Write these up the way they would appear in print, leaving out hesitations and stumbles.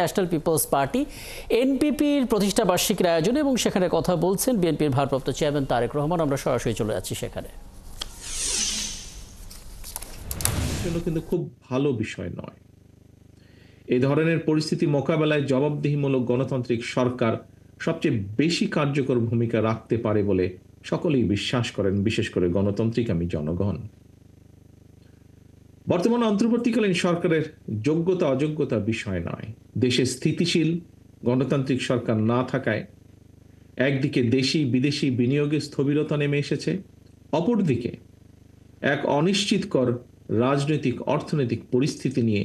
National people's party এনপিপির প্রতিষ্ঠা বার্ষিকীর আয়োজনে এবং সেখানে কথা বলছেন বিএনপির ভারপ্রাপ্ত চেয়ারম্যান তারেক রহমান। আমরা সরাসরি চলে যাচ্ছি সেখানে। কিন্তু খুব ভালো বিষয় নয়। এই ধরনের পরিস্থিতি মোকাবেলায় জবাবদিহিমূলক গণতান্ত্রিক সরকার সবচেয়ে বেশি কার্যকর ভূমিকা রাখতে পারে বলে সকলেই বিশ্বাস করেন, বিশেষ করে গণতান্ত্রিকামী জনগণ। বর্তমান অন্তর্বর্তীকালীন সরকারের যোগ্যতা অযোগ্যতা বিষয় নয়। দেশে স্থিতিশীল গণতান্ত্রিক সরকার না থাকায় একদিকে দেশি বিদেশি বিনিয়োগে স্থবিরতা নেমে এসেছে, অপরদিকে এক অনিশ্চিতকর রাজনৈতিক অর্থনৈতিক পরিস্থিতি নিয়ে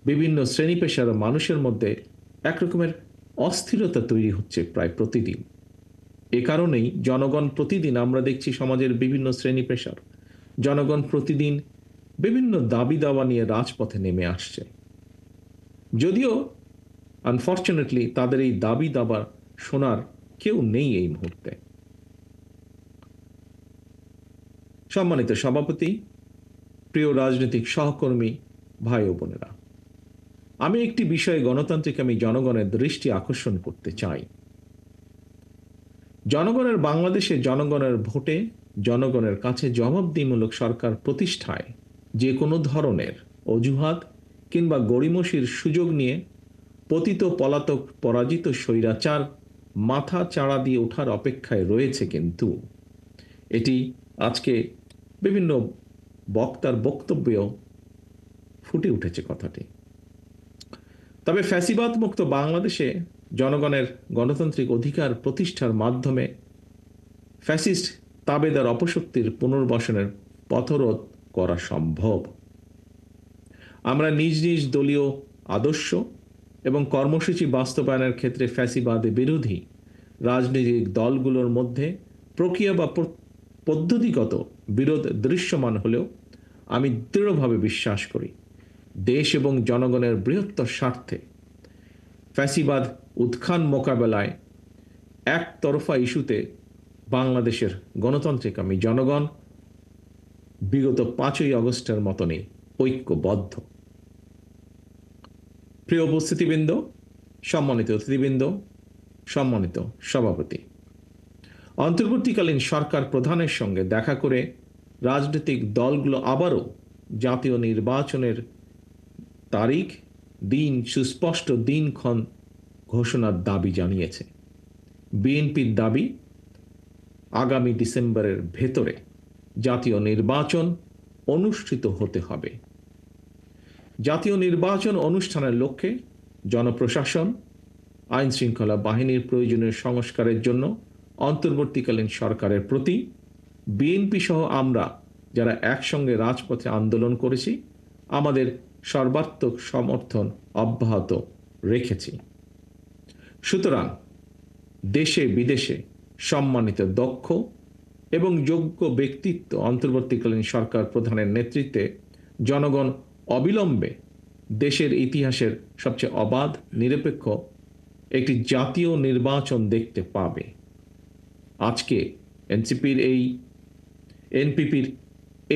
বিভিন্ন শ্রেণী পেশার মানুষের মধ্যে একরকমের অস্থিরতা তৈরি হচ্ছে প্রায় প্রতিদিন। এ কারণেই জনগণ প্রতিদিন, আমরা দেখছি সমাজের বিভিন্ন শ্রেণী পেশার জনগণ প্রতিদিন বিভিন্ন দাবি দাওয়া নিয়ে রাজপথে নেমে আসছে। যদিও আনফর্চুনেটলি তাদের এই দাবি দাবা শোনার কেউ নেই এই মুহূর্তে। সম্মানিত সভাপতি, প্রিয় রাজনৈতিক সহকর্মী, ভাই ও বোনেরা, আমি একটি বিষয়ে গণতান্ত্রিকামী জনগণের দৃষ্টি আকর্ষণ করতে চাই। জনগণের বাংলাদেশে জনগণের ভোটে জনগণের কাছে জবাবদিহিমূলক সরকার প্রতিষ্ঠায় যে কোনো ধরনের অজুহাত কিংবা গড়িমসির সুযোগ নিয়ে পতিত পলাতক পরাজিত স্বৈরাচার মাথা চাড়া দিয়ে ওঠার অপেক্ষায় রয়েছে। কিন্তু এটি আজকে বিভিন্ন বক্তার বক্তব্যেও ফুটে উঠেছে কথাটি। তবে ফ্যাসিবাদ মুক্ত বাংলাদেশে জনগণের গণতান্ত্রিক অধিকার প্রতিষ্ঠার মাধ্যমে ফ্যাসিস্ট তাবেদার অপশক্তির পুনর্বাসনের পথরোধ করা সম্ভব। আমরা নিজ নিজ দলীয় আদর্শ এবং কর্মসূচি বাস্তবায়নের ক্ষেত্রে ফ্যাসিবাদ বিরোধী রাজনৈতিক দলগুলোর মধ্যে প্রক্রিয়া বা পদ্ধতিগত বিরোধ দৃশ্যমান হলেও আমি দৃঢ়ভাবে বিশ্বাস করি দেশ এবং জনগণের বৃহত্তর স্বার্থে ফ্যাসিবাদ উত্থান মোকাবেলায় একতরফা ইস্যুতে বাংলাদেশের গণতান্ত্রিকামী জনগণ বিগত 5ই আগস্টের মতনই ঐক্যবদ্ধ। প্রিয় উপস্থিতিবৃন্দ, সম্মানিত অতিথিবৃন্দ, সম্মানিত সভাপতি, অন্তর্বর্তীকালীন সরকার প্রধানের সঙ্গে দেখা করে রাজনৈতিক দলগুলো আবারও জাতীয় নির্বাচনের তারিখ, দিন, সুস্পষ্ট দিনক্ষণ ঘোষণার দাবি জানিয়েছে। বিএনপির দাবি, আগামী ডিসেম্বরের ভেতরে জাতীয় নির্বাচন অনুষ্ঠিত হতে হবে। জাতীয় নির্বাচন অনুষ্ঠানের লক্ষ্যে জনপ্রশাসন, আইন শৃঙ্খলা বাহিনীর প্রয়োজনীয় সংস্কারের জন্য অন্তর্বর্তীকালীন সরকারের প্রতি বিএনপি সহ আমরা যারা একসঙ্গে রাজপথে আন্দোলন করেছি আমাদের সর্বাত্মক সমর্থন অব্যাহত রেখেছি। সুতরাং দেশে বিদেশে সম্মানিত দক্ষ এবং যোগ্য ব্যক্তিত্ব অন্তর্বর্তীকালীন সরকার প্রধানের নেতৃত্বে জনগণ অবিলম্বে দেশের ইতিহাসের সবচেয়ে অবাধ, নিরপেক্ষ একটি জাতীয় নির্বাচন দেখতে পাবে। আজকে এনপিপির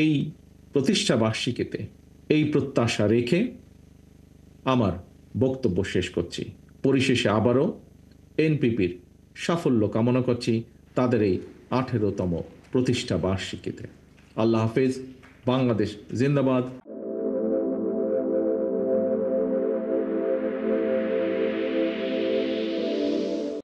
এই প্রতিষ্ঠা বার্ষিকীতে এই প্রত্যাশা রেখে আমার বক্তব্য শেষ করছি। পরিশেষে আবারও এনপিপির সাফল্য কামনা করছি তাদের এই 18তম প্রতিষ্ঠা বার্ষিকীতে। আল্লাহ হাফেজ। বাংলাদেশ জিন্দাবাদ।